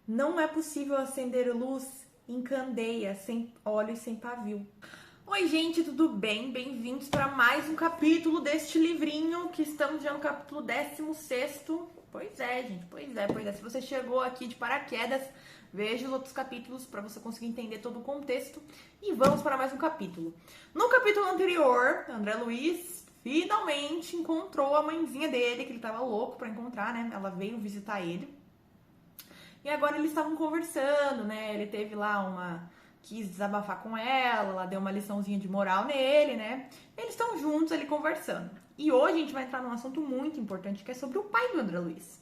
Não é possível acender luz em candeia sem óleo e sem pavio. Oi, gente, tudo bem? Bem-vindos para mais um capítulo deste livrinho, que estamos já no capítulo 16º. Pois é, gente, pois é. Se você chegou aqui de paraquedas, veja os outros capítulos para você conseguir entender todo o contexto. E vamos para mais um capítulo. No capítulo anterior, André Luiz finalmente encontrou a mãezinha dele, que ele estava louco para encontrar, né? Ela veio visitar ele. E agora eles estavam conversando, né? Ele teve lá quis desabafar com ela deu uma liçãozinha de moral nele, né? Eles estão juntos ali conversando. E hoje a gente vai entrar num assunto muito importante, que é sobre o pai do André Luiz.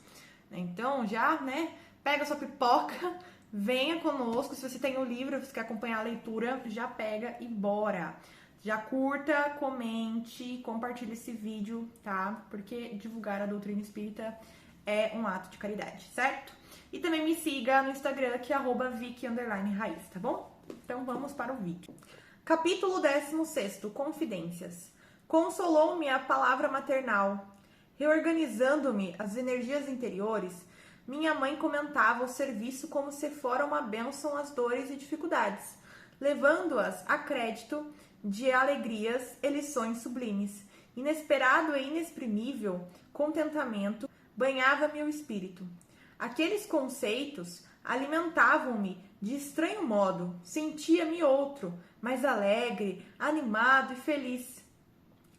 Então já, né, pega sua pipoca, venha conosco. Se você tem o livro, você quer acompanhar a leitura, já pega e bora. Já curta, comente, compartilhe esse vídeo, tá? Porque divulgar a doutrina espírita é um ato de caridade, certo? E também me siga no Instagram, que é @Vicky_Raiz, tá bom? Então vamos para o vídeo. Capítulo 16º, Confidências. Consolou-me a palavra maternal. Reorganizando-me as energias interiores, minha mãe comentava o serviço como se fora uma bênção às dores e dificuldades, levando-as a crédito de alegrias e lições sublimes. Inesperado e inexprimível contentamento banhava meu espírito. Aqueles conceitos alimentavam-me de estranho modo. Sentia-me outro, mais alegre, animado e feliz.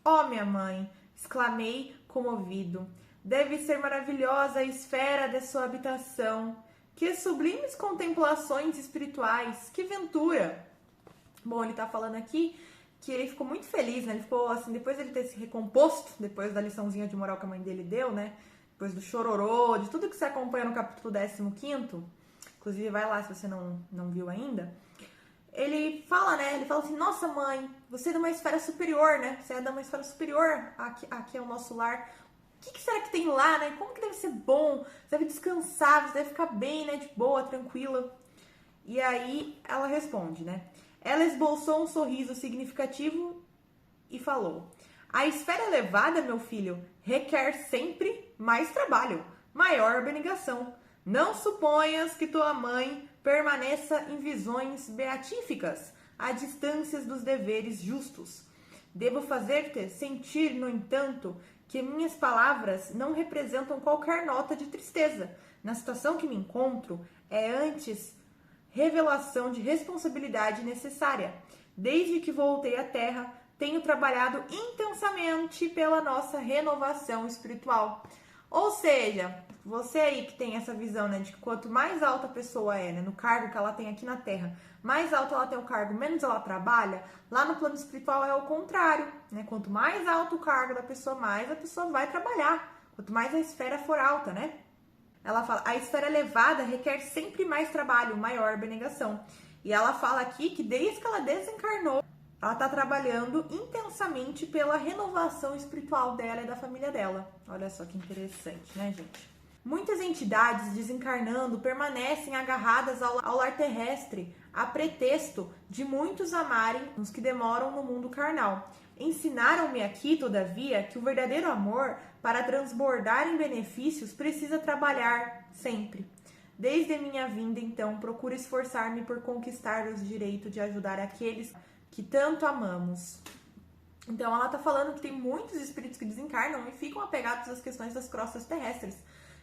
Oh, minha mãe! Exclamei, comovido. Deve ser maravilhosa a esfera de sua habitação. Que sublimes contemplações espirituais! Que ventura! Bom, ele tá falando aqui que ele ficou muito feliz, né? Ele ficou assim, depois de ele ter se recomposto, depois da liçãozinha de moral que a mãe dele deu, né? Depois do chororô, de tudo que você acompanha no capítulo 15º, inclusive vai lá se você não viu ainda, ele fala, né, ele fala assim, nossa mãe, você é de uma esfera superior, né, você é de uma esfera superior, aqui é o nosso lar, o que será que tem lá, né, como que deve ser bom, você deve descansar, você deve ficar bem, né, de boa, tranquila. E aí ela responde, né, ela esboçou um sorriso significativo e falou, a esfera elevada, meu filho, requer sempre mais trabalho, maior abnegação. Não suponhas que tua mãe permaneça em visões beatíficas, a distâncias dos deveres justos. Devo fazer-te sentir, no entanto, que minhas palavras não representam qualquer nota de tristeza. Na situação que me encontro, é antes revelação de responsabilidade necessária. Desde que voltei à Terra, tenho trabalhado intensamente pela nossa renovação espiritual. Ou seja, você aí que tem essa visão, né, de que quanto mais alta a pessoa é, né, no cargo que ela tem aqui na Terra, mais alto ela tem o cargo, menos ela trabalha, lá no plano espiritual é o contrário, né? Quanto mais alto o cargo da pessoa, mais a pessoa vai trabalhar. Quanto mais a esfera for alta, né? Ela fala, a esfera elevada requer sempre mais trabalho, maior abnegação. E ela fala aqui que desde que ela desencarnou, ela está trabalhando intensamente pela renovação espiritual dela e da família dela. Olha só que interessante, né, gente? Muitas entidades desencarnando permanecem agarradas ao lar terrestre, a pretexto de muitos amarem os que demoram no mundo carnal. Ensinaram-me aqui, todavia, que o verdadeiro amor, para transbordar em benefícios, precisa trabalhar sempre. Desde a minha vinda, então, procuro esforçar-me por conquistar o direito de ajudar aqueles que tanto amamos. Então ela tá falando que tem muitos espíritos que desencarnam e ficam apegados às questões das crostas terrestres,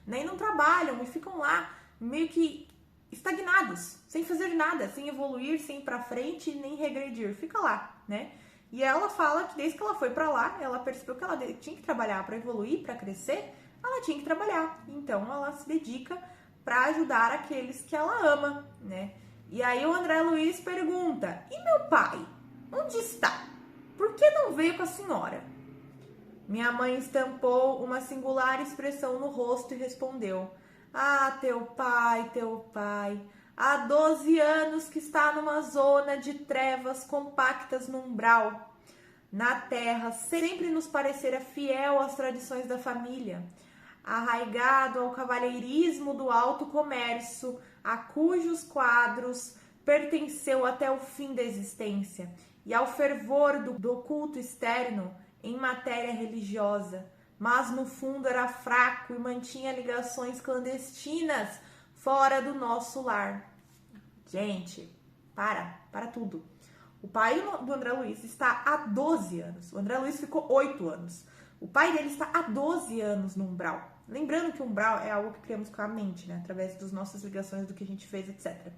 nem não trabalham e ficam lá meio que estagnados, sem fazer nada, sem evoluir, sem ir pra frente, nem regredir, fica lá, né? E ela fala que desde que ela foi pra lá, ela percebeu que ela tinha que trabalhar para evoluir, para crescer, ela tinha que trabalhar. Então ela se dedica para ajudar aqueles que ela ama, né? E aí o André Luiz pergunta, e meu pai? Onde está? Por que não veio com a senhora? Minha mãe estampou uma singular expressão no rosto e respondeu, ah, teu pai, há 12 anos que está numa zona de trevas compactas no umbral. Na terra, sempre nos parecera fiel às tradições da família, arraigado ao cavalheirismo do alto comércio, a cujos quadros pertenceu até o fim da existência, e ao fervor do culto externo em matéria religiosa, mas no fundo era fraco e mantinha ligações clandestinas, fora do nosso lar. Gente, para tudo. O pai do André Luiz está há 12 anos. O André Luiz ficou 8 anos. O pai dele está há 12 anos no umbral. Lembrando que o umbral é algo que criamos com a mente, né? Através das nossas ligações, do que a gente fez, etc.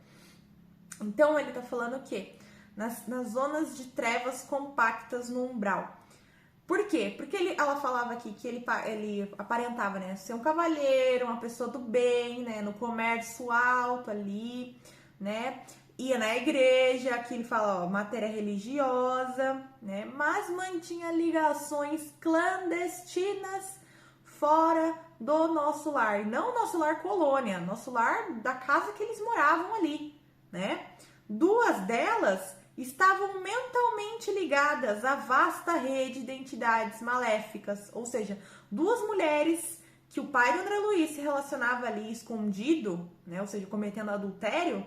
Então, ele tá falando o quê? Nas zonas de trevas compactas no umbral. Por quê? Porque ela falava aqui que ele aparentava, né, ser um cavalheiro, uma pessoa do bem, né, no comércio alto ali, né, ia na igreja, aqui ele fala, ó, matéria religiosa, né, mas mantinha ligações clandestinas fora do nosso lar. Não nosso lar colônia, nosso lar da casa que eles moravam ali, né. 2 delas estavam mentalmente ligadas à vasta rede de entidades maléficas, ou seja, 2 mulheres que o pai do André Luiz se relacionava ali escondido, né, ou seja, cometendo adultério,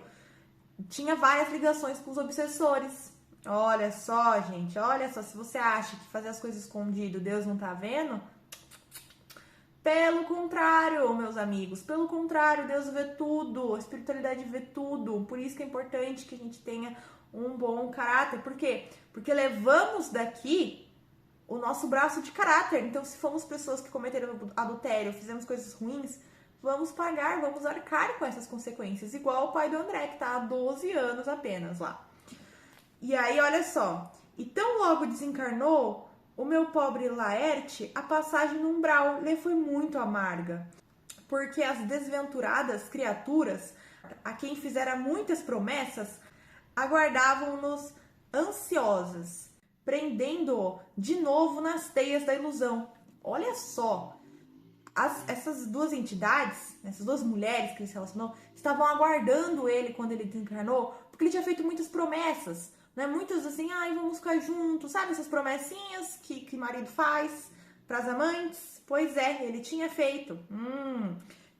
tinha várias ligações com os obsessores. Olha só, gente, olha só, se você acha que fazer as coisas escondido Deus não tá vendo, pelo contrário, meus amigos, pelo contrário, Deus vê tudo, a espiritualidade vê tudo, por isso que é importante que a gente tenha um bom caráter. Por quê? Porque levamos daqui o nosso braço de caráter. Então, se fomos pessoas que cometeram adultério, fizemos coisas ruins, vamos pagar, vamos arcar com essas consequências. Igual o pai do André, que tá há 12 anos apenas lá. E aí, olha só. E tão logo desencarnou o meu pobre Laerte, a passagem no umbral lhe foi muito amarga. Porque as desventuradas criaturas, a quem fizera muitas promessas, aguardavam-nos ansiosas, prendendo-o de novo nas teias da ilusão. Olha só, essas 2 entidades, essas 2 mulheres que ele se relacionou, estavam aguardando ele quando ele desencarnou, porque ele tinha feito muitas promessas, né? Muitas assim, ai, vamos ficar juntos, sabe essas promessinhas que marido faz para as amantes? Pois é, ele tinha feito.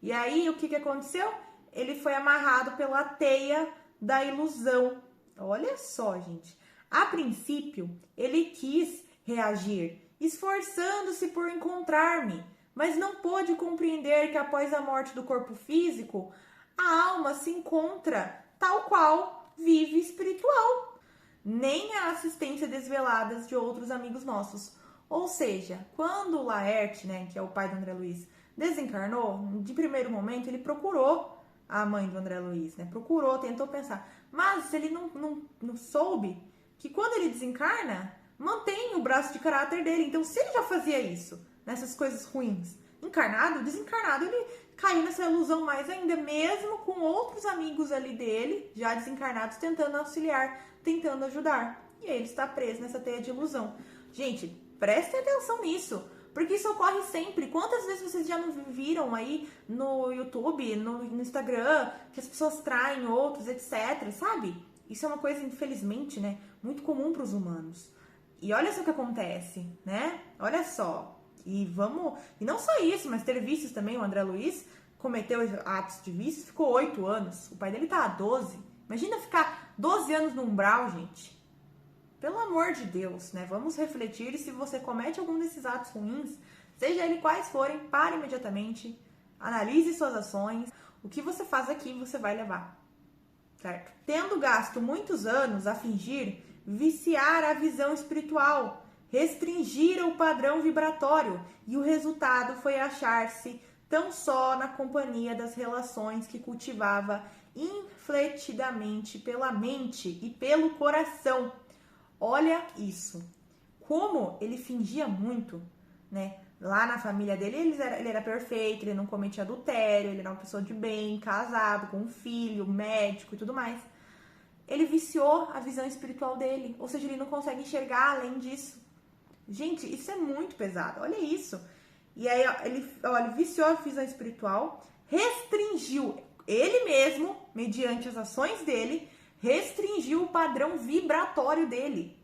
E aí, o que aconteceu? Ele foi amarrado pela teia da ilusão. Olha só, gente. A princípio, ele quis reagir, esforçando-se por encontrar-me, mas não pôde compreender que após a morte do corpo físico, a alma se encontra tal qual vive espiritual, nem a assistência desveladas de outros amigos nossos. Ou seja, quando o Laerte, né, que é o pai do André Luiz, desencarnou, de primeiro momento ele procurou a mãe do André Luiz, né? Procurou, tentou pensar. Mas ele não soube que quando ele desencarna, mantém o braço de caráter dele. Então, se ele já fazia isso, nessas coisas ruins, encarnado, desencarnado, ele caiu nessa ilusão mais ainda, mesmo com outros amigos ali dele, já desencarnados, tentando auxiliar, tentando ajudar. E aí ele está preso nessa teia de ilusão. Gente, prestem atenção nisso. Porque isso ocorre sempre. Quantas vezes vocês já não viram aí no YouTube, no Instagram, que as pessoas traem outros, etc, sabe? Isso é uma coisa, infelizmente, né, muito comum para os humanos. E olha só o que acontece, né? Olha só. E não só isso, mas ter vícios também. O André Luiz cometeu atos de vícios, ficou 8 anos. O pai dele tá há 12. Imagina ficar 12 anos no umbral, gente. Pelo amor de Deus, né? Vamos refletir e se você comete algum desses atos ruins, seja ele quais forem, pare imediatamente, analise suas ações, o que você faz aqui você vai levar, certo? Tendo gasto muitos anos a fingir, viciar a visão espiritual, restringir o padrão vibratório e o resultado foi achar-se tão só na companhia das relações que cultivava infletidamente pela mente e pelo coração. Olha isso, como ele fingia muito, né? Lá na família dele, ele era perfeito, ele não cometia adultério, ele era uma pessoa de bem, casado, com um filho, médico e tudo mais. Ele viciou a visão espiritual dele, ou seja, ele não consegue enxergar além disso. Gente, isso é muito pesado, olha isso. E aí ele viciou a visão espiritual, restringiu ele mesmo, mediante as ações dele, restringiu o padrão vibratório dele.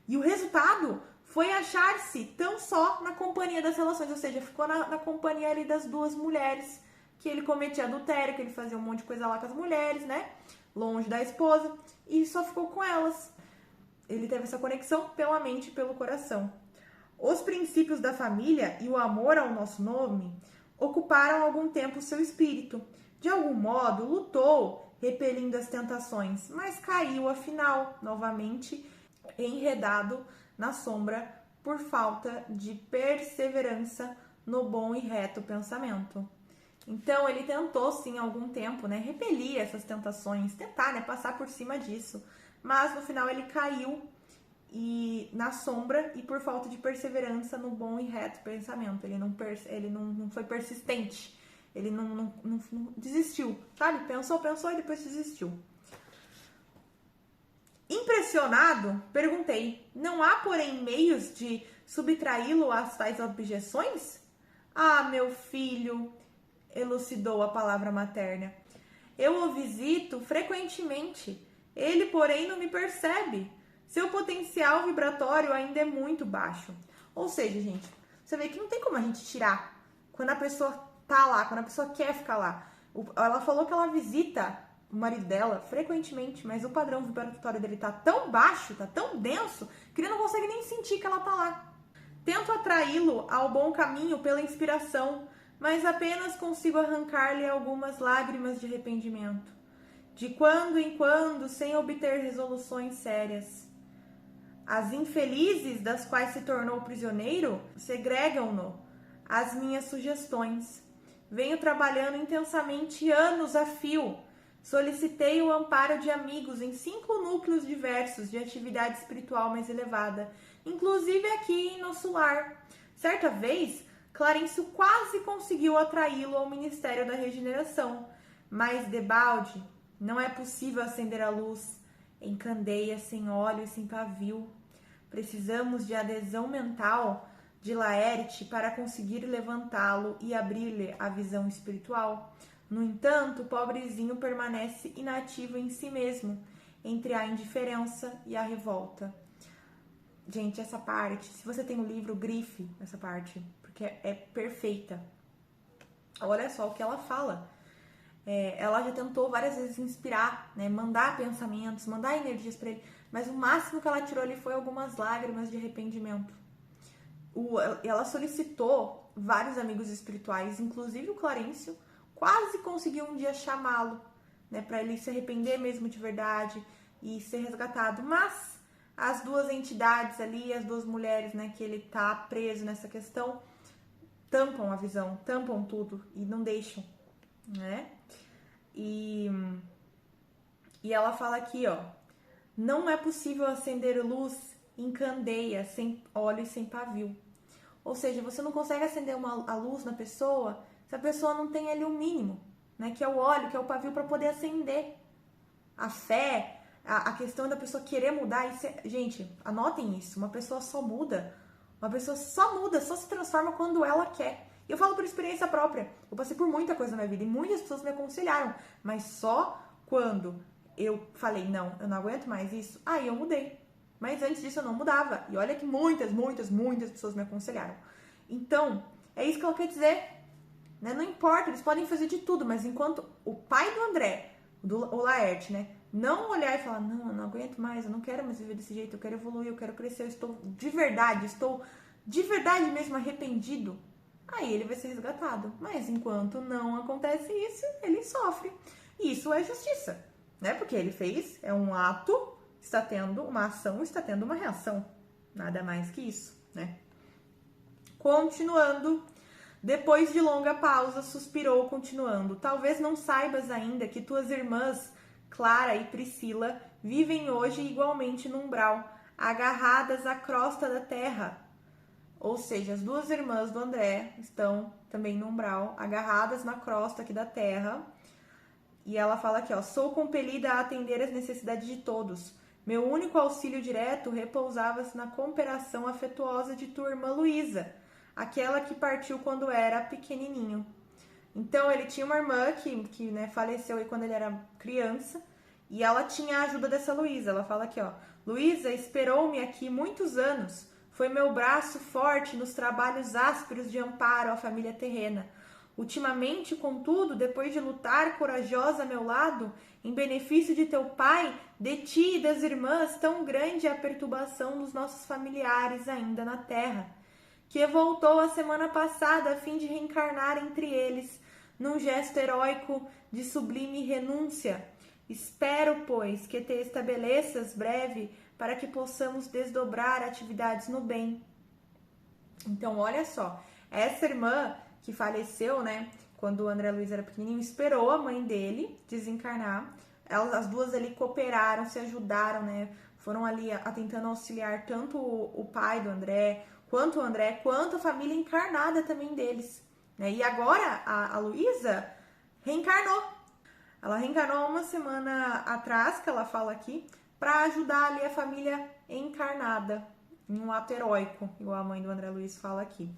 E o resultado foi achar-se tão só na companhia das relações, ou seja, ficou na companhia ali das 2 mulheres, que ele cometia adultério, que ele fazia um monte de coisa lá com as mulheres, né? Longe da esposa, e só ficou com elas. Ele teve essa conexão pela mente e pelo coração. Os princípios da família e o amor ao nosso nome ocuparam algum tempo o seu espírito, De algum modo, lutou, repelindo as tentações, mas caiu afinal, novamente enredado na sombra por falta de perseverança no bom e reto pensamento. Então, ele tentou, sim, algum tempo, né, repelir essas tentações, tentar, né, passar por cima disso, mas no final ele caiu na sombra e por falta de perseverança no bom e reto pensamento. Ele não foi persistente, ele não desistiu, sabe? Pensou e depois desistiu. Impressionado, perguntei: não há, porém, meios de subtraí-lo às tais objeções? Ah, meu filho, elucidou a palavra materna, eu o visito frequentemente. Ele, porém, não me percebe. Seu potencial vibratório ainda é muito baixo. Ou seja, gente, você vê que não tem como a gente tirar quando a pessoa tá lá, quando a pessoa quer ficar lá. Ela falou que ela visita o marido dela frequentemente, mas o padrão vibratório dele tá tão baixo, tá tão denso, que ele não consegue nem sentir que ela tá lá. Tento atraí-lo ao bom caminho pela inspiração, mas apenas consigo arrancar-lhe algumas lágrimas de arrependimento. De quando em quando, sem obter resoluções sérias. As infelizes das quais se tornou prisioneiro segregam-no às minhas sugestões. Venho trabalhando intensamente anos a fio. Solicitei o amparo de amigos em 5 núcleos diversos de atividade espiritual mais elevada, inclusive aqui em nosso lar. Certa vez, Clarencio quase conseguiu atraí-lo ao Ministério da Regeneração, mas debalde não é possível acender a luz em candeia sem óleo e sem pavio. Precisamos de adesão mental de Laerte para conseguir levantá-lo e abrir-lhe a visão espiritual. No entanto, o pobrezinho permanece inativo em si mesmo, entre a indiferença e a revolta. Gente, essa parte, se você tem o livro, grife essa parte, porque é perfeita. Olha só o que ela fala. Ela já tentou várias vezes inspirar, né, mandar pensamentos, mandar energias para ele, mas o máximo que ela tirou ali foi algumas lágrimas de arrependimento. Ela solicitou vários amigos espirituais, inclusive o Clarencio, quase conseguiu um dia chamá-lo, né, para ele se arrepender mesmo de verdade e ser resgatado, mas as duas entidades ali, as duas mulheres, né, que ele tá preso nessa questão, tampam a visão, tampam tudo e não deixam, né? E ela fala aqui, ó: não é possível acender luz em candeia sem óleo e sem pavio. Ou seja, você não consegue acender a luz na pessoa se a pessoa não tem ali o mínimo, né? Que é o óleo, que é o pavio para poder acender. A fé, a questão da pessoa querer mudar, gente, anotem isso, uma pessoa só muda, só se transforma quando ela quer. Eu falo por experiência própria, eu passei por muita coisa na minha vida e muitas pessoas me aconselharam, mas só quando eu falei, não, eu não aguento mais isso, aí eu mudei. Mas antes disso eu não mudava. E olha que muitas pessoas me aconselharam. Então, é isso que ela quer dizer, né? Não importa, eles podem fazer de tudo, mas enquanto o pai do André, o Laerte, né, não olhar e falar, não, eu não aguento mais, eu não quero mais viver desse jeito, eu quero evoluir, eu quero crescer, eu estou de verdade mesmo arrependido, aí ele vai ser resgatado. Mas enquanto não acontece isso, ele sofre. E isso é justiça, né? Porque ele fez, é um ato, está tendo uma ação, está tendo uma reação. Nada mais que isso, né? Continuando, depois de longa pausa, suspirou, continuando: talvez não saibas ainda que tuas irmãs, Clara e Priscila, vivem hoje igualmente no umbral, agarradas à crosta da terra. Ou seja, as duas irmãs do André estão também no umbral, agarradas na crosta aqui da terra. E ela fala aqui, ó: sou compelida a atender às necessidades de todos. Meu único auxílio direto repousava-se na cooperação afetuosa de tua irmã Luísa, aquela que partiu quando era pequenininho. Então, ele tinha uma irmã que né, faleceu aí quando ele era criança, e ela tinha a ajuda dessa Luísa. Ela fala aqui, ó: Luísa esperou-me aqui muitos anos. Foi meu braço forte nos trabalhos ásperos de amparo à família terrena. Ultimamente, contudo, depois de lutar corajosa a meu lado, em benefício de teu pai, de ti e das irmãs, tão grande é a perturbação dos nossos familiares ainda na terra, que voltou a semana passada a fim de reencarnar entre eles, num gesto heróico de sublime renúncia. Espero, pois, que te estabeleças breve para que possamos desdobrar atividades no bem. Então, olha só, essa irmã que faleceu, né, quando o André Luiz era pequenininho, esperou a mãe dele desencarnar. As duas ali cooperaram, se ajudaram, né, foram ali tentando auxiliar tanto o pai do André, quanto a família encarnada também deles, né? E agora a Luísa reencarnou. Ela reencarnou uma semana atrás, que ela fala aqui, para ajudar ali a família encarnada, em um ato heróico, igual a mãe do André Luiz fala aqui.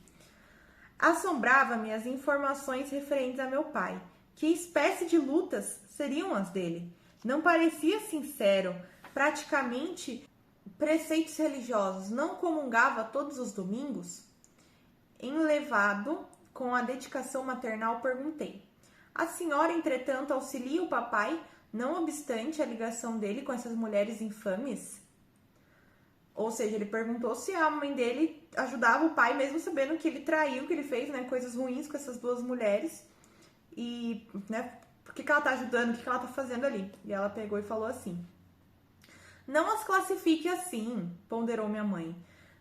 Assombrava-me as informações referentes a meu pai. Que espécie de lutas seriam as dele? Não parecia sincero, praticamente preceitos religiosos, não comungava todos os domingos? Enlevado com a dedicação maternal, perguntei. A senhora, entretanto, auxilia o papai, não obstante a ligação dele com essas mulheres infames? Ou seja, ele perguntou se a mãe dele ajudava o pai, mesmo sabendo que ele traiu, que ele fez, né, coisas ruins com essas duas mulheres. E, né, por que ela tá ajudando, o que ela tá fazendo ali? E ela pegou e falou assim: não as classifique assim, ponderou minha mãe.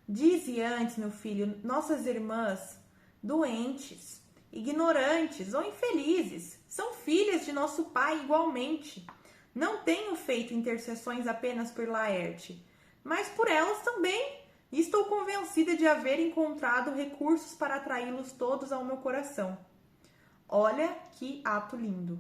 Dize antes, meu filho, nossas irmãs, doentes, ignorantes ou infelizes, são filhas de nosso pai igualmente. Não tenho feito intercessões apenas por Laerte, mas por elas também. E estou convencida de haver encontrado recursos para atraí-los todos ao meu coração. Olha que ato lindo.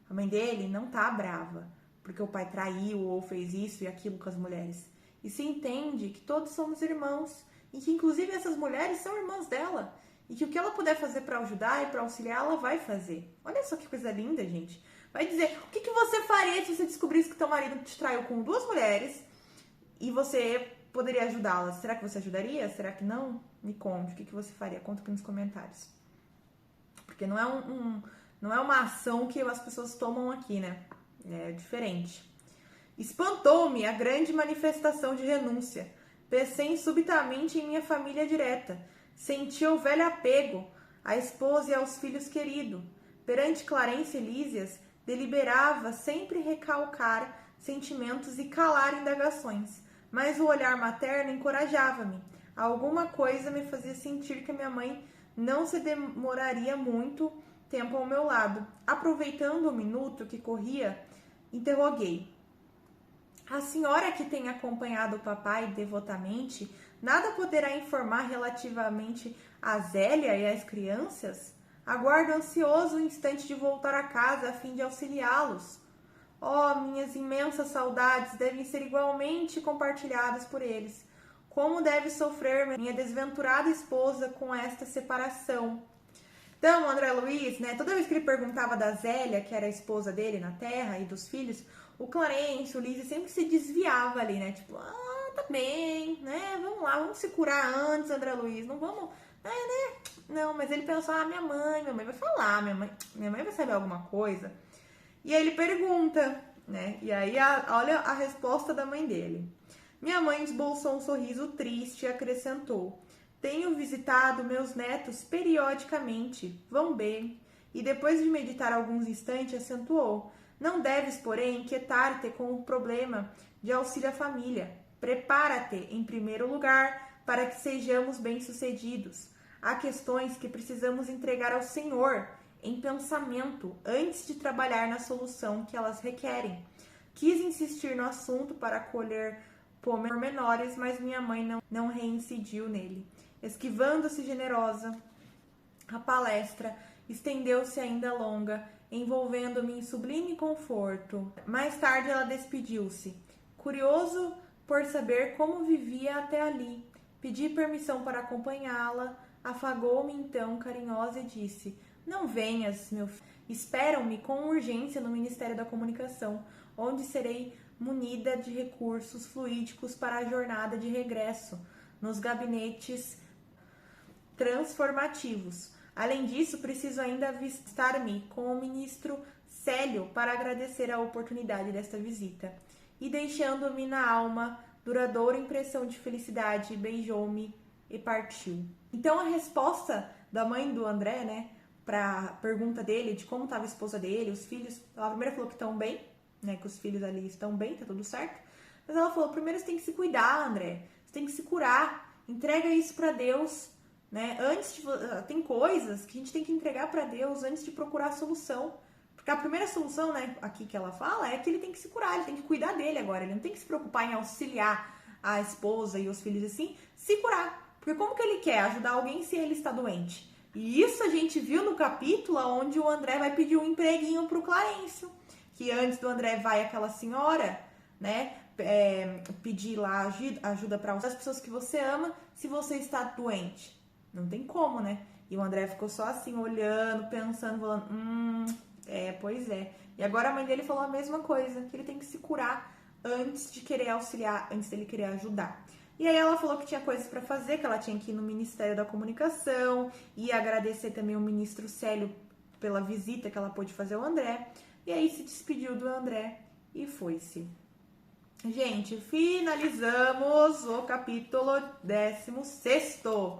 A mãe dele não tá brava porque o pai traiu ou fez isso e aquilo com as mulheres. E se entende que todos somos irmãos e que inclusive essas mulheres são irmãs dela e que o que ela puder fazer para ajudar e para auxiliar, ela vai fazer. Olha só que coisa linda, gente. Vai dizer, o que você faria se você descobrisse que teu marido te traiu com duas mulheres e você poderia ajudá-las? Será que você ajudaria? Será que não? Me conte, o que você faria? Conta aqui nos comentários. Porque não é uma ação que as pessoas tomam aqui, né? É diferente. Espantou-me a grande manifestação de renúncia. Pensei subitamente em minha família direta. Senti o velho apego à esposa e aos filhos queridos. Perante Clarence e Lísias, deliberava sempre recalcar sentimentos e calar indagações. Mas o olhar materno encorajava-me. Alguma coisa me fazia sentir que minha mãe não se demoraria muito tempo ao meu lado. Aproveitando o minuto que corria, interroguei. A senhora que tem acompanhado o papai devotamente, nada poderá informar relativamente a Zélia e às crianças? Aguardo ansioso o instante de voltar a casa a fim de auxiliá-los. Oh, minhas imensas saudades devem ser igualmente compartilhadas por eles. Como deve sofrer minha desventurada esposa com esta separação? Então, o André Luiz, né, toda vez que ele perguntava da Zélia, que era a esposa dele na Terra, e dos filhos, o Clarence, o Lísia sempre se desviava ali, né? Tipo, tá bem, né? Vamos lá, vamos se curar antes, André Luiz, não vamos, né? Não, mas ele pensou, minha mãe vai falar, minha mãe vai saber alguma coisa. E aí ele pergunta, né? E aí, olha a resposta da mãe dele. Minha mãe esboçou um sorriso triste e acrescentou: tenho visitado meus netos periodicamente, vão bem. E depois de meditar alguns instantes, acentuou: não deves, porém, inquietar-te com o problema de auxílio à família. Prepara-te, em primeiro lugar, para que sejamos bem-sucedidos. Há questões que precisamos entregar ao Senhor em pensamento antes de trabalhar na solução que elas requerem. Quis insistir no assunto para colher pormenores, mas minha mãe não reincidiu nele. Esquivando-se generosa, a palestra estendeu-se ainda longa, envolvendo-me em sublime conforto. Mais tarde ela despediu-se. Curioso por saber como vivia até ali, pedi permissão para acompanhá-la, afagou-me então carinhosa e disse: não venhas, meu filho. Esperam-me com urgência no Ministério da Comunicação, onde serei munida de recursos fluídicos para a jornada de regresso nos gabinetes transformativos. Além disso, preciso ainda avistar-me com o ministro Célio para agradecer a oportunidade desta visita. E deixando-me na alma duradoura impressão de felicidade, beijou-me e partiu. Então a resposta da mãe do André, né, pra pergunta dele de como tava a esposa dele, os filhos. Ela primeiro falou que estão bem, né? Que os filhos ali estão bem, tá tudo certo. Mas ela falou, primeiro você tem que se cuidar, André. Você tem que se curar. Entrega isso pra Deus, né? Tem coisas que a gente tem que entregar pra Deus antes de procurar a solução. Porque a primeira solução, né, aqui que ela fala, é que ele tem que se curar, ele tem que cuidar dele agora. Ele não tem que se preocupar em auxiliar a esposa e os filhos assim, se curar. Porque como que ele quer ajudar alguém se ele está doente? E isso a gente viu no capítulo onde o André vai pedir um empreguinho pro Clarencio. Que antes do André vai aquela senhora, né, pedir lá ajuda para as pessoas que você ama se você está doente. Não tem como, né? E o André ficou só assim, olhando, pensando, falando, pois é. E agora a mãe dele falou a mesma coisa, que ele tem que se curar antes de querer auxiliar, antes dele querer ajudar. E aí ela falou que tinha coisas para fazer, que ela tinha que ir no Ministério da Comunicação e agradecer também o ministro Célio pela visita que ela pôde fazer ao André. E aí se despediu do André e foi-se. Gente, finalizamos o capítulo 16º.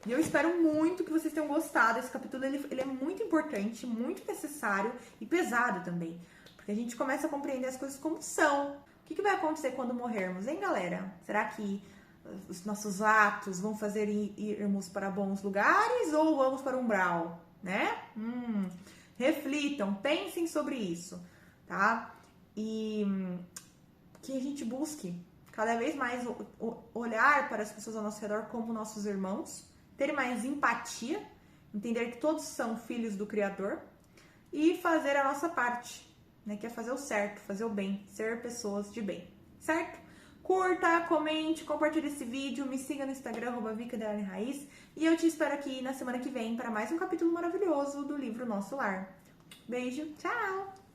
E eu espero muito que vocês tenham gostado. Esse capítulo ele é muito importante, muito necessário e pesado também. Porque a gente começa a compreender as coisas como são. O que vai acontecer quando morrermos, hein, galera? Será que os nossos atos vão fazer irmos para bons lugares ou vamos para o umbral, né? Reflitam, pensem sobre isso, tá? E que a gente busque cada vez mais olhar para as pessoas ao nosso redor como nossos irmãos, ter mais empatia, entender que todos são filhos do Criador e fazer a nossa parte, né? Que é fazer o certo, fazer o bem, ser pessoas de bem, certo? Curta, comente, compartilhe esse vídeo, me siga no Instagram, @VicaRaiz, e eu te espero aqui na semana que vem para mais um capítulo maravilhoso do livro Nosso Lar. Beijo, tchau!